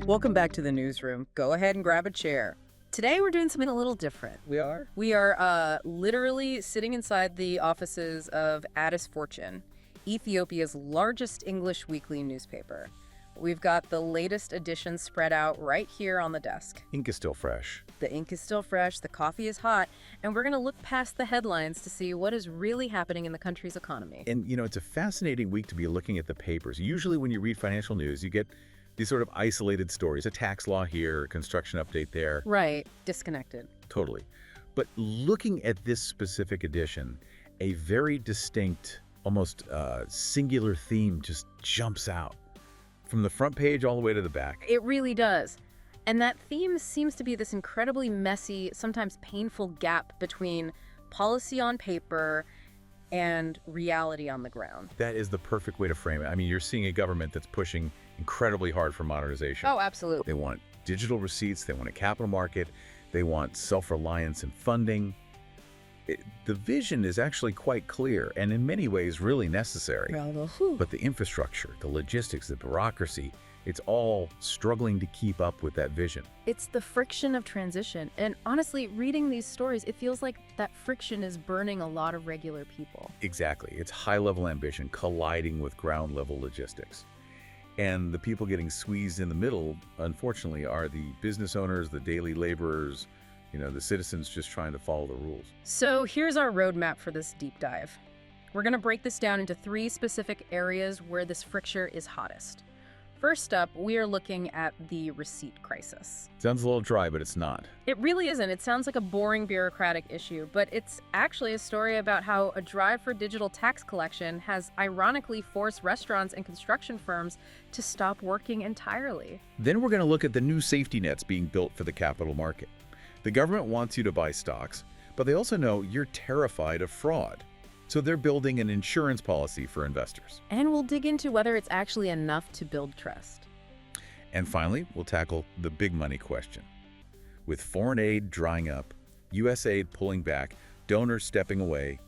Welcome back to the newsroom. Go ahead and grab a chair. Today we're doing something a little different. We are? We are literally sitting inside the offices of Addis Fortune, Ethiopia's largest English weekly newspaper. We've got the latest edition spread out right here on the desk. Ink is still fresh. The ink is still fresh, the coffee is hot, and we're going to look past the headlines to see what is really happening in the country's economy. And, it's a fascinating week to be looking at the papers. Usually when you read financial news, you get these sort of isolated stories, a tax law here, a construction update there. Right, disconnected. Totally. But looking at this specific edition, a very distinct, almost singular theme just jumps out. From the front page all the way to the back. It really does. And that theme seems to be this incredibly messy, sometimes painful gap between policy on paper and reality on the ground. That is the perfect way to frame it. I mean, you're seeing a government that's pushing incredibly hard for modernization. Oh, absolutely. They want digital receipts, they want a capital market, they want self-reliance and funding. The vision is actually quite clear and in many ways really necessary. But the infrastructure, the logistics, the bureaucracy, it's all struggling to keep up with that vision. It's the friction of transition. And honestly, reading these stories, it feels like that friction is burning a lot of regular people. Exactly. It's high-level ambition colliding with ground-level logistics. And the people getting squeezed in the middle, unfortunately, are the business owners, the daily laborers, the citizens just trying to follow the rules. So here's our roadmap for this deep dive. We're going to break this down into 3 specific areas where this friction is hottest. First up, we are looking at the receipt crisis. Sounds a little dry, but it's not. It really isn't. It sounds like a boring bureaucratic issue, but it's actually a story about how a drive for digital tax collection has ironically forced restaurants and construction firms to stop working entirely. Then we're going to look at the new safety nets being built for the capital market. The government wants you to buy stocks, but they also know you're terrified of fraud. So they're building an insurance policy for investors. And we'll dig into whether it's actually enough to build trust. And finally, we'll tackle the big money question. With foreign aid drying up, U.S. aid pulling back, donors stepping away,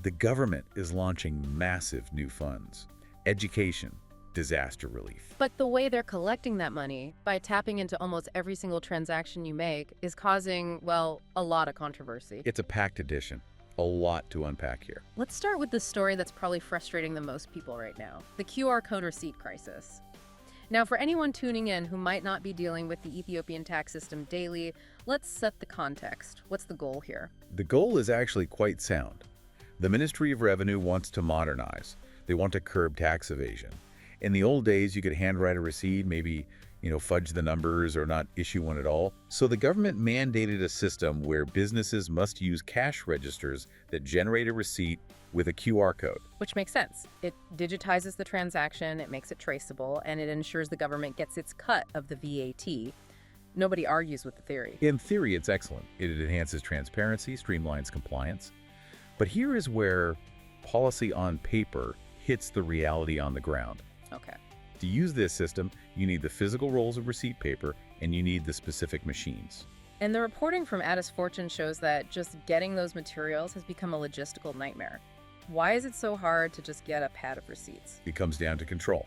the government is launching massive new funds. Education, disaster relief. But the way they're collecting that money, by tapping into almost every single transaction you make, is causing, well, a lot of controversy. It's a packed edition. A lot to unpack here. Let's start with the story that's probably frustrating the most people right now, the QR code receipt crisis. Now, for anyone tuning in who might not be dealing with the Ethiopian tax system daily, let's set the context. What's the goal here? The goal is actually quite sound. The Ministry of Revenue wants to modernize. They want to curb tax evasion. In the old days, you could handwrite a receipt, maybe, fudge the numbers or not issue one at all. So the government mandated a system where businesses must use cash registers that generate a receipt with a QR code. Which makes sense. It digitizes the transaction, it makes it traceable, and it ensures the government gets its cut of the VAT. Nobody argues with the theory. In theory, it's excellent. It enhances transparency, streamlines compliance. But here is where policy on paper hits the reality on the ground. Okay. To use this system, you need the physical rolls of receipt paper and you need the specific machines. And the reporting from Addis Fortune shows that just getting those materials has become a logistical nightmare. Why is it so hard to just get a pad of receipts? It comes down to control.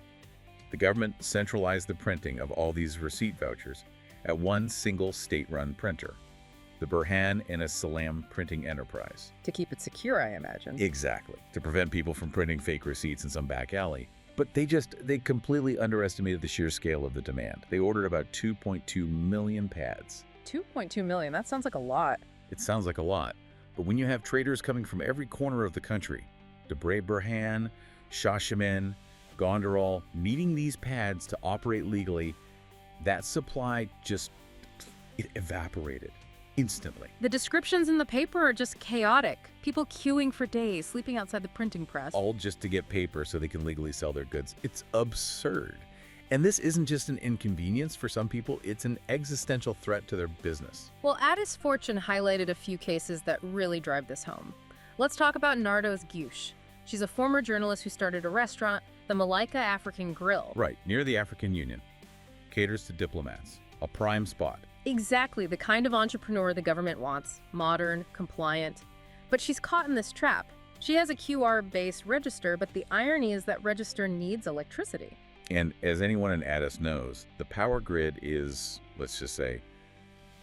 The government centralized the printing of all these receipt vouchers at one single state-run printer, the Burhan and Salam Printing Enterprise. To keep it secure, I imagine. Exactly. To prevent people from printing fake receipts in some back alley. But they completely underestimated the sheer scale of the demand. They ordered about 2.2 million pads. 2.2 million, that sounds like a lot. It sounds like a lot. But when you have traders coming from every corner of the country, Debre Burhan, Shashaman, Gondaral, needing these pads to operate legally, that supply it evaporated instantly. The descriptions in the paper are just chaotic. People queuing for days, sleeping outside the printing press. All just to get paper so they can legally sell their goods. It's absurd. And this isn't just an inconvenience for some people, it's an existential threat to their business. Well, Addis Fortune highlighted a few cases that really drive this home. Let's talk about Nardos Gush. She's a former journalist who started a restaurant, the Malaika African Grill. Right, near the African Union. Caters to diplomats. A prime spot. Exactly the kind of entrepreneur the government wants, modern, compliant. But she's caught in this trap. She has a QR-based register, but the irony is that register needs electricity. And as anyone in Addis knows, the power grid is, let's just say,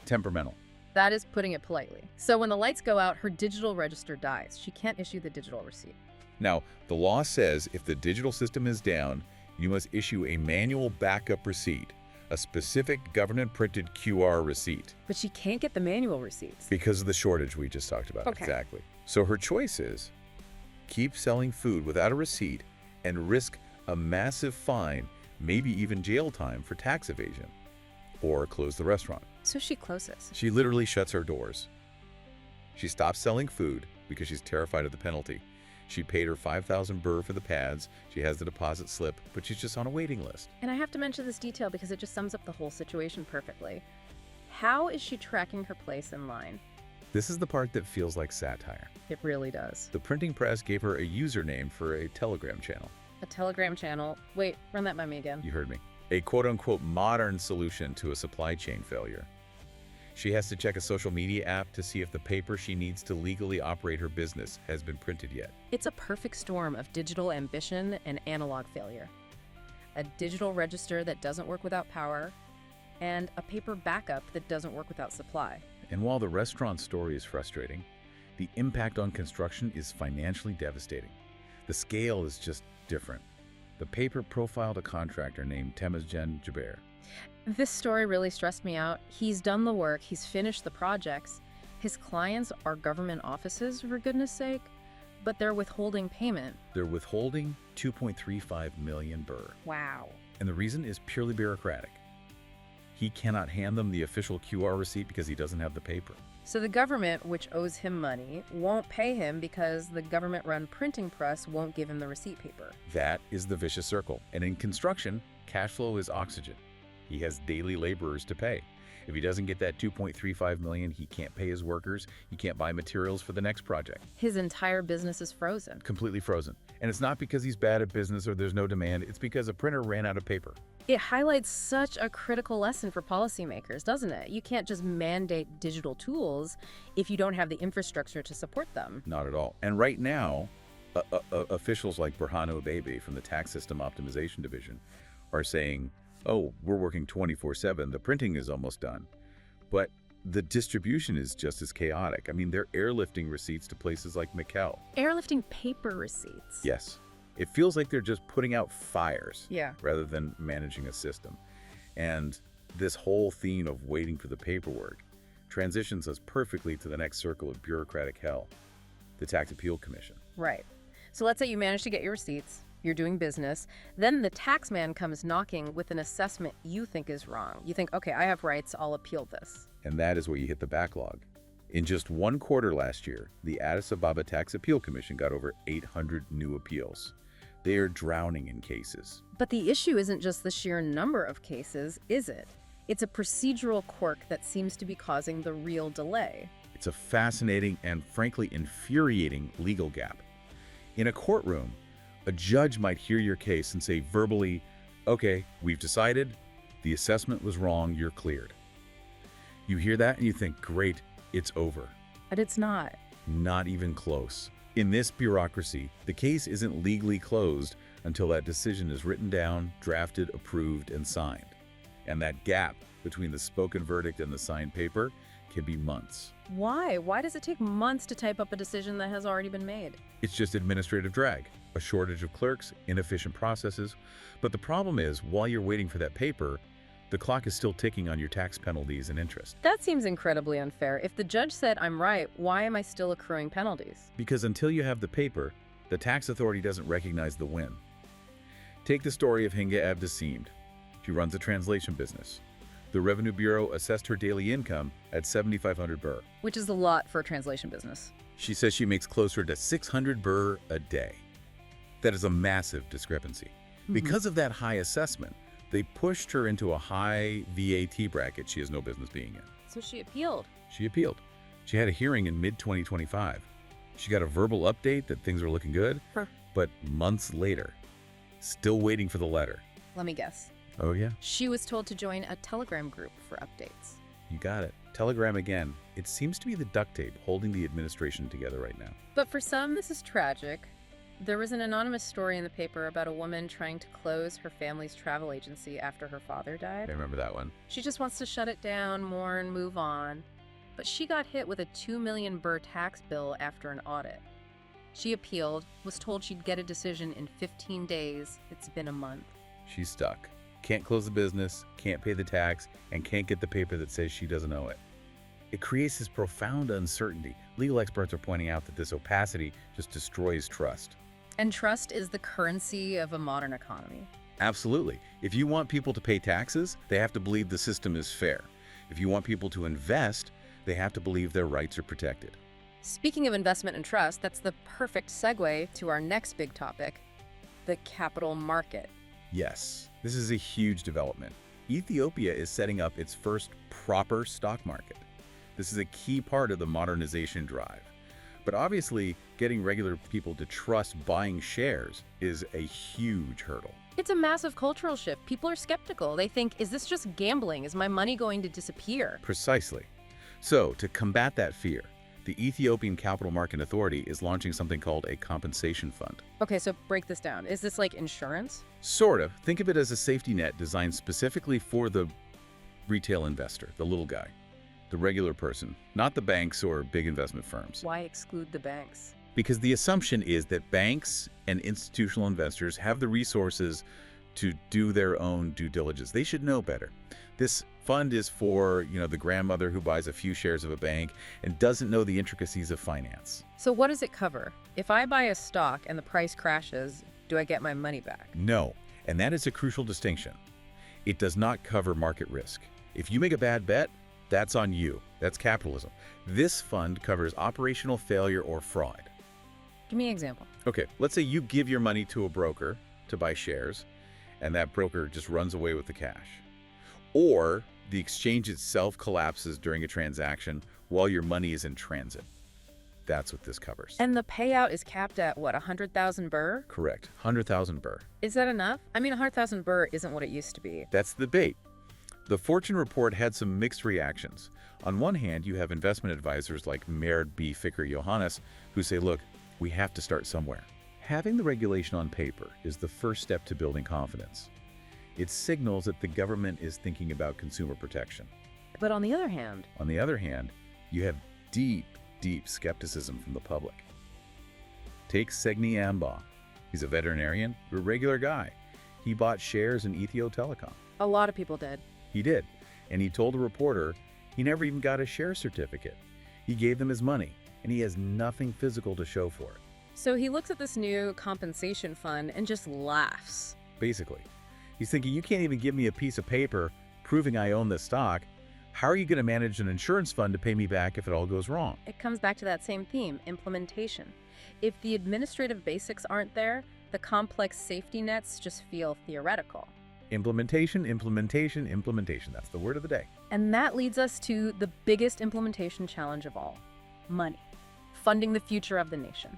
temperamental. That is putting it politely. So when the lights go out, her digital register dies. She can't issue the digital receipt. Now, the law says if the digital system is down, you must issue a manual backup receipt, a specific government-printed QR receipt. But she can't get the manual receipts. Because of the shortage we just talked about. Okay. Exactly. So her choice is keep selling food without a receipt and risk a massive fine, maybe even jail time for tax evasion, or close the restaurant. So she closes. She literally shuts her doors. She stops selling food because she's terrified of the penalty. She paid her 5,000 birr for the pads. She has the deposit slip, but she's just on a waiting list. And I have to mention this detail because it just sums up the whole situation perfectly. How is she tracking her place in line? This is the part that feels like satire. It really does. The printing press gave her a username for a Telegram channel. A Telegram channel. Wait, run that by me again. You heard me. A quote-unquote modern solution to a supply chain failure. She has to check a social media app to see if the paper she needs to legally operate her business has been printed yet. It's a perfect storm of digital ambition and analog failure. A digital register that doesn't work without power, and a paper backup that doesn't work without supply. And while the restaurant story is frustrating, the impact on construction is financially devastating. The scale is just different. The paper profiled a contractor named Temesgen Jaber. This story really stressed me out. He's done the work, he's finished the projects. His clients are government offices, for goodness sake, but they're withholding payment. They're withholding 2.35 million birr. Wow. And the reason is purely bureaucratic. He cannot hand them the official QR receipt because he doesn't have the paper. So the government, which owes him money, won't pay him because the government-run printing press won't give him the receipt paper. That is the vicious circle. And in construction, cash flow is oxygen. He has daily laborers to pay. If he doesn't get that 2.35 million, he can't pay his workers. He can't buy materials for the next project. His entire business is frozen. Completely frozen. And it's not because he's bad at business or there's no demand. It's because a printer ran out of paper. It highlights such a critical lesson for policymakers, doesn't it? You can't just mandate digital tools if you don't have the infrastructure to support them. Not at all. And right now, officials like Burhanu Bebe from the Tax System Optimization Division are saying, oh, we're working 24/7. The printing is almost done. But the distribution is just as chaotic. I mean, they're airlifting receipts to places like Mikkel. Airlifting paper receipts. Yes. It feels like they're just putting out fires Yeah. rather than managing a system. And this whole theme of waiting for the paperwork transitions us perfectly to the next circle of bureaucratic hell, the Tax Appeal Commission. Right. So let's say you manage to get your receipts, you're doing business, then the tax man comes knocking with an assessment you think is wrong. You think, okay, I have rights, I'll appeal this. And that is where you hit the backlog. In just one quarter last year, the Addis Ababa Tax Appeal Commission got over 800 new appeals. They are drowning in cases. But the issue isn't just the sheer number of cases, is it? It's a procedural quirk that seems to be causing the real delay. It's a fascinating and frankly infuriating legal gap. In a courtroom, a judge might hear your case and say verbally, okay, we've decided, the assessment was wrong, you're cleared. You hear that and you think, great, it's over. But it's not. Not even close. In this bureaucracy, the case isn't legally closed until that decision is written down, drafted, approved, and signed. And that gap between the spoken verdict and the signed paper can be months. Why? Why does it take months to type up a decision that has already been made? It's just administrative drag, a shortage of clerks, inefficient processes. But the problem is, while you're waiting for that paper, the clock is still ticking on your tax penalties and interest. That seems incredibly unfair. If the judge said I'm right, why am I still accruing penalties? Because until you have the paper, the tax authority doesn't recognize the win. Take the story of Hinge Abdeseemed. She runs a translation business. The Revenue Bureau assessed her daily income at 7,500 birr. Which is a lot for a translation business. She says she makes closer to 600 birr a day. That is a massive discrepancy. Because of that high assessment, they pushed her into a high VAT bracket she has no business being in. So she appealed. She appealed. She had a hearing in mid-2025. She got a verbal update that things are looking good, but months later, still waiting for the letter. Let me guess. Oh yeah? She was told to join a Telegram group for updates. You got it. Telegram again. It seems to be the duct tape holding the administration together right now. But for some, this is tragic. There was an anonymous story in the paper about a woman trying to close her family's travel agency after her father died. I remember that one. She just wants to shut it down more and move on. But she got hit with a 2 million birr tax bill after an audit. She appealed, was told she'd get a decision in 15 days. It's been a month. She's stuck. Can't close the business, can't pay the tax, and can't get the paper that says she doesn't owe it. It creates this profound uncertainty. Legal experts are pointing out that this opacity just destroys trust. And trust is the currency of a modern economy. Absolutely. If you want people to pay taxes, they have to believe the system is fair. If you want people to invest, they have to believe their rights are protected. Speaking of investment and trust, that's the perfect segue to our next big topic, the capital market. Yes, this is a huge development. Ethiopia is setting up its first proper stock market. This is a key part of the modernization drive. But obviously, getting regular people to trust buying shares is a huge hurdle. It's a massive cultural shift. People are skeptical. They think, is this just gambling? Is my money going to disappear? Precisely. So, to combat that fear, the Ethiopian Capital Market Authority is launching something called a compensation fund. Okay, so break this down. Is this like insurance? Sort of. Think of it as a safety net designed specifically for the retail investor, the little guy, the regular person, not the banks or big investment firms. Why exclude the banks? Because the assumption is that banks and institutional investors have the resources to do their own due diligence. They should know better. This fund is for, the grandmother who buys a few shares of a bank and doesn't know the intricacies of finance. So what does it cover? If I buy a stock and the price crashes, do I get my money back? No, and that is a crucial distinction. It does not cover market risk. If you make a bad bet, that's on you. That's capitalism. This fund covers operational failure or fraud. Give me an example. Okay, let's say you give your money to a broker to buy shares, and that broker just runs away with the cash. Or the exchange itself collapses during a transaction while your money is in transit. That's what this covers. And the payout is capped at, what, 100,000 birr? Correct. 100,000 birr. Is that enough? I mean, 100,000 birr isn't what it used to be. That's the debate. The Fortune report had some mixed reactions. On one hand, you have investment advisors like Mered B. Ficker Johannes who say, look, we have to start somewhere. Having the regulation on paper is the first step to building confidence. It signals that the government is thinking about consumer protection. But on the other hand, you have deep skepticism from the public. Take Segni Amba. He's a veterinarian, a regular guy. He bought shares in Ethio Telecom. a lot of people did. He did, and he told a reporter he never even got a share certificate. He gave them his money, and he has nothing physical to show for it. So he looks at this new compensation fund and just laughs. Basically, he's thinking, you can't even give me a piece of paper proving I own this stock. How are you going to manage an insurance fund to pay me back if it all goes wrong? It comes back to that same theme, implementation. If the administrative basics aren't there, the complex safety nets just feel theoretical. Implementation. That's the word of the day. And that leads us to the biggest implementation challenge of all, money. Funding the future of the nation.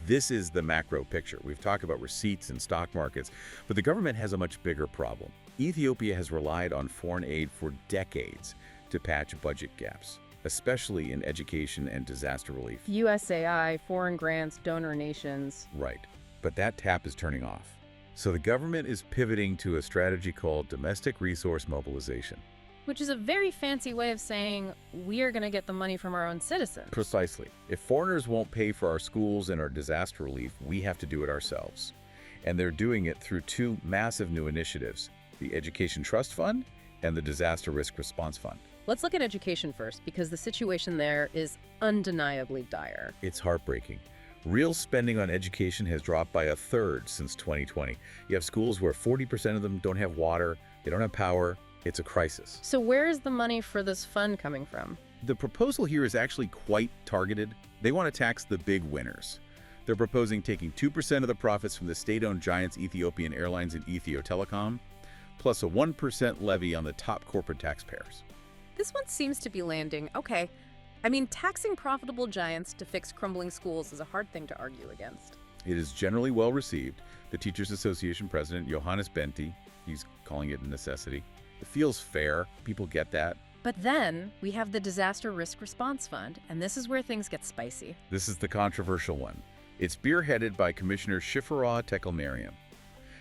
This is the macro picture. We've talked about receipts and stock markets, but the government has a much bigger problem. Ethiopia has relied on foreign aid for decades to patch budget gaps, especially in education and disaster relief. USAI, foreign grants, donor nations. Right, but that tap is turning off. So the government is pivoting to a strategy called domestic resource mobilization. Which is a very fancy way of saying we are going to get the money from our own citizens. Precisely. If foreigners won't pay for our schools and our disaster relief, we have to do it ourselves. And they're doing it through two massive new initiatives, the Education Trust Fund and the Disaster Risk Response Fund. Let's look at education first, because the situation there is undeniably dire. It's heartbreaking. Real spending on education has dropped by 1/3 since 2020. You have schools where 40% of them don't have water, they don't have power. It's a crisis. So where is the money for this fund coming from? The proposal here is actually quite targeted. They want to tax the big winners. They're proposing taking 2% of the profits from the state-owned giants Ethiopian Airlines and Ethio Telecom, plus a 1% levy on the top corporate taxpayers. This one seems to be landing. Okay. I mean, taxing profitable giants to fix crumbling schools is a hard thing to argue against. It is generally well received. The Teachers Association president, Johannes Benti, he's calling it a necessity. It feels fair. People get that. But then we have the Disaster Risk Response Fund, and this is where things get spicy. This is the controversial one. It's spearheaded by Commissioner Shifra Tekelmariam.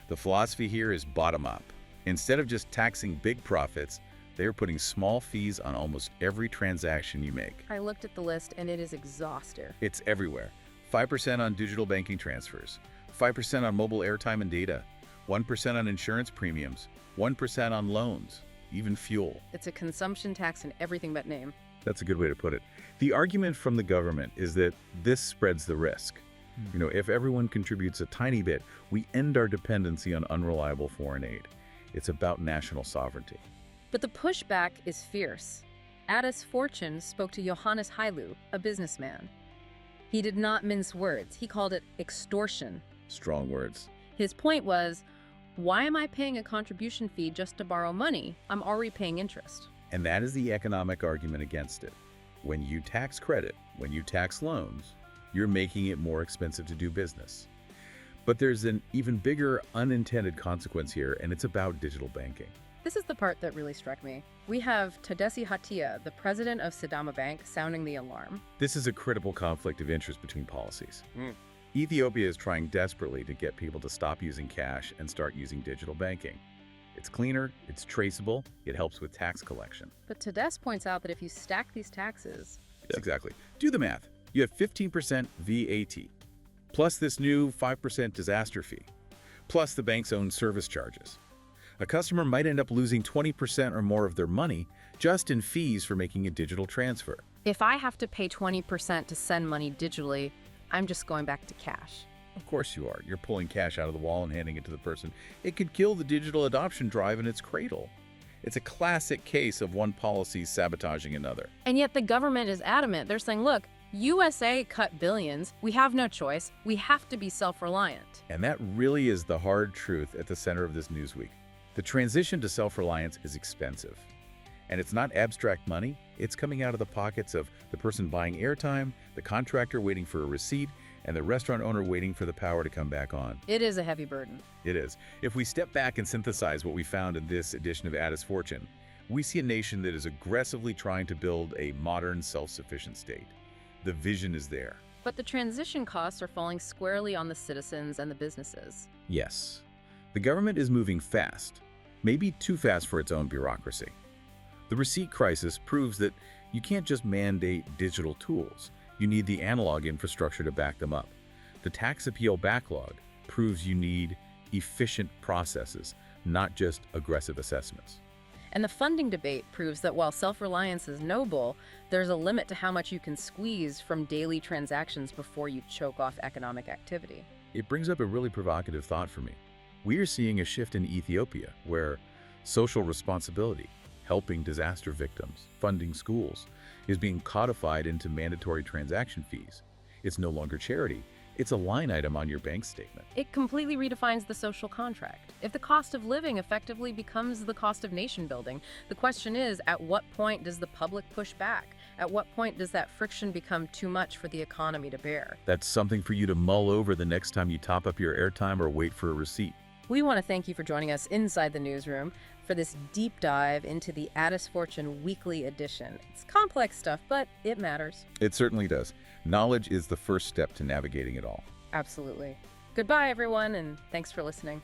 The philosophy here is bottom-up. Instead of just taxing big profits, they're putting small fees on almost every transaction you make. I looked at the list and it is exhaustive. It's everywhere. 5% on digital banking transfers, 5% on mobile airtime and data, 1% on insurance premiums, 1% on loans, even fuel. It's a consumption tax in everything but name. That's a good way to put it. The argument from the government is that this spreads the risk. If everyone contributes a tiny bit, we end our dependency on unreliable foreign aid. It's about national sovereignty. But the pushback is fierce. Addis Fortune spoke to Johannes Hailu, a businessman. He did not mince words. He called it extortion. Strong words. His point was, why am I paying a contribution fee just to borrow money? I'm already paying interest. And that is the economic argument against it. When you tax credit, when you tax loans, you're making it more expensive to do business. But there's an even bigger unintended consequence here, and it's about digital banking. This is the part that really struck me. We have Tadesse Hatia, the president of Sidama Bank, sounding the alarm. This is a critical conflict of interest between policies. Ethiopia is trying desperately to get people to stop using cash and start using digital banking. It's cleaner, it's traceable, it helps with tax collection. But Tadesse points out that if you stack these taxes... Exactly. Do the math. You have 15% VAT, plus this new 5% disaster fee, plus the bank's own service charges. A customer might end up losing 20% or more of their money just in fees for making a digital transfer. If I have to pay 20% to send money digitally, I'm just going back to cash. Of course you are. You're pulling cash out of the wall and handing it to the person. It could kill the digital adoption drive in its cradle. It's a classic case of one policy sabotaging another. And yet the government is adamant. They're saying, look, USA cut billions. We have no choice. We have to be self-reliant. And that really is the hard truth at the center of this news week. The transition to self-reliance is expensive. And it's not abstract money. It's coming out of the pockets of the person buying airtime, the contractor waiting for a receipt, and the restaurant owner waiting for the power to come back on. It is a heavy burden. It is. If we step back and synthesize what we found in this edition of Addis Fortune, we see a nation that is aggressively trying to build a modern, self-sufficient state. The vision is there. But the transition costs are falling squarely on the citizens and the businesses. Yes. The government is moving fast, maybe too fast for its own bureaucracy. The receipt crisis proves that you can't just mandate digital tools. You need the analog infrastructure to back them up. The tax appeal backlog proves you need efficient processes, not just aggressive assessments. And the funding debate proves that while self-reliance is noble, there's a limit to how much you can squeeze from daily transactions before you choke off economic activity. It brings up a really provocative thought for me. We are seeing a shift in Ethiopia where social responsibility, helping disaster victims, funding schools, is being codified into mandatory transaction fees. It's no longer charity. It's a line item on your bank statement. It completely redefines the social contract. If the cost of living effectively becomes the cost of nation building, the question is, at what point does the public push back? At what point does that friction become too much for the economy to bear? That's something for you to mull over the next time you top up your airtime or wait for a receipt. We want to thank you for joining us inside the newsroom for this deep dive into the Addis Fortune Weekly Edition. It's complex stuff, but it matters. It certainly does. Knowledge is the first step to navigating it all. Absolutely. Goodbye, everyone, and thanks for listening.